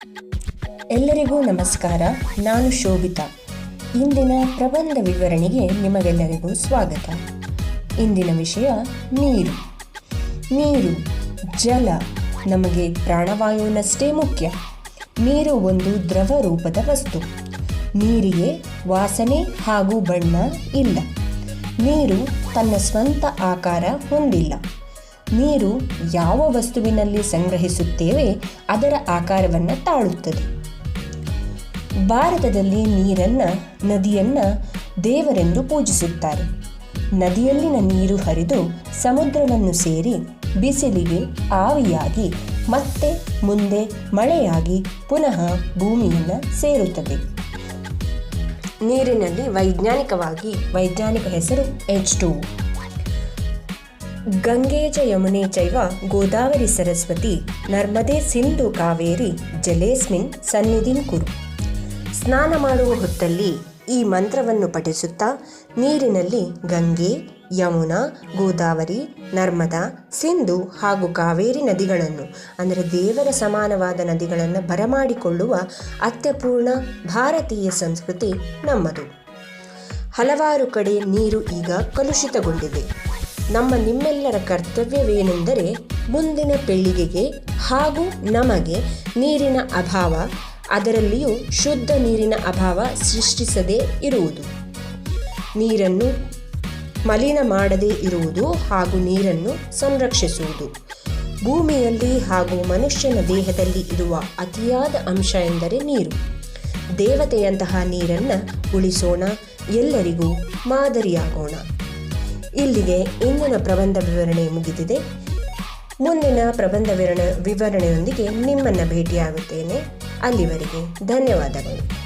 ಎಲ್ಲರಿಗೂ ನಮಸ್ಕಾರ. ನಾನು ಶೋಭಿತಾ. ಇಂದಿನ ಪ್ರಬಂಧ ವಿವರಣೆಗೆ ನಿಮಗೆಲ್ಲರಿಗೂ ಸ್ವಾಗತ. ಇಂದಿನ ವಿಷಯ ನೀರು. ನೀರು, ಜಲ ನಮಗೆ ಪ್ರಾಣವಾಯುವಿನಷ್ಟೇ ಮುಖ್ಯ. ನೀರು ಒಂದು ದ್ರವ ರೂಪದ ವಸ್ತು. ನೀರಿಗೆ ವಾಸನೆ ಹಾಗೂ ಬಣ್ಣ ಇಲ್ಲ. ನೀರು ತನ್ನ ಸ್ವಂತ ಆಕಾರ ಹೊಂದಿಲ್ಲ. ನೀರು ಯಾವ ವಸ್ತುವಿನಲ್ಲಿ ಸಂಗ್ರಹಿಸುತ್ತೇವೆ ಅದರ ಆಕಾರವನ್ನು ತಾಳುತ್ತದೆ. ಭಾರತದಲ್ಲಿ ನದಿಯನ್ನು ದೇವರೆಂದು ಪೂಜಿಸುತ್ತಾರೆ. ನದಿಯಲ್ಲಿನ ನೀರು ಹರಿದು ಸಮುದ್ರವನ್ನು ಸೇರಿ ಬಿಸಿಲಿಗೆ ಆವಿಯಾಗಿ ಮತ್ತೆ ಮುಂದೆ ಮಳೆಯಾಗಿ ಪುನಃ ಭೂಮಿಯನ್ನು ಸೇರುತ್ತದೆ. ನೀರಿನಲ್ಲಿ ವೈಜ್ಞಾನಿಕ ಹೆಸರು H2O. ಗಂಗೆ ಚ ಯಮುನೆ ಚೈವ ಗೋದಾವರಿ ಸರಸ್ವತಿ ನರ್ಮದೆ ಸಿಂಧು ಕಾವೇರಿ ಜಲೇಸ್ಮಿನ್ ಸನ್ನಿಧಿಂ ಕುರು. ಸ್ನಾನ ಮಾಡುವ ಹೊತ್ತಲ್ಲಿ ಈ ಮಂತ್ರವನ್ನು ಪಠಿಸುತ್ತಾ ನೀರಿನಲ್ಲಿ ಗಂಗೆ, ಯಮುನಾ, ಗೋದಾವರಿ, ನರ್ಮದಾ, ಸಿಂಧು ಹಾಗೂ ಕಾವೇರಿ ನದಿಗಳನ್ನು ಅಂದರೆ ದೇವರ ಸಮಾನವಾದ ನದಿಗಳನ್ನು ಬರಮಾಡಿಕೊಳ್ಳುವ ಅತ್ಯಪೂರ್ಣ ಭಾರತೀಯ ಸಂಸ್ಕೃತಿ ನಮ್ಮದು. ಹಲವಾರು ಕಡೆ ನೀರು ಈಗ ಕಲುಷಿತಗೊಂಡಿದೆ. ನಿಮ್ಮೆಲ್ಲರ ಕರ್ತವ್ಯವೇನೆಂದರೆ ಮುಂದಿನ ಪೀಳಿಗೆಗೆ ಹಾಗೂ ನಮಗೆ ನೀರಿನ ಅಭಾವ, ಅದರಲ್ಲಿಯೂ ಶುದ್ಧ ನೀರಿನ ಅಭಾವ ಸೃಷ್ಟಿಸದೇ ಇರುವುದು, ನೀರನ್ನು ಮಲಿನ ಮಾಡದೇ ಇರುವುದು ಹಾಗೂ ನೀರನ್ನು ಸಂರಕ್ಷಿಸುವುದು. ಭೂಮಿಯಲ್ಲಿ ಹಾಗೂ ಮನುಷ್ಯನ ದೇಹದಲ್ಲಿ ಇರುವ ಅತಿಯಾದ ಅಂಶ ಎಂದರೆ ನೀರು. ದೇವತೆಯಂತಹ ನೀರನ್ನು ಉಳಿಸೋಣ, ಎಲ್ಲರಿಗೂ ಮಾದರಿಯಾಗೋಣ. ಇಲ್ಲಿಗೆ ಇಂದಿನ ಪ್ರಬಂಧ ವಿವರಣೆ ಮುಗಿದಿದೆ. ಮುಂದಿನ ಪ್ರಬಂಧ ವಿವರಣೆಯೊಂದಿಗೆ ನಿಮ್ಮನ್ನು ಭೇಟಿಯಾಗುತ್ತೇನೆ. ಅಲ್ಲಿವರೆಗೆ ಧನ್ಯವಾದಗಳು.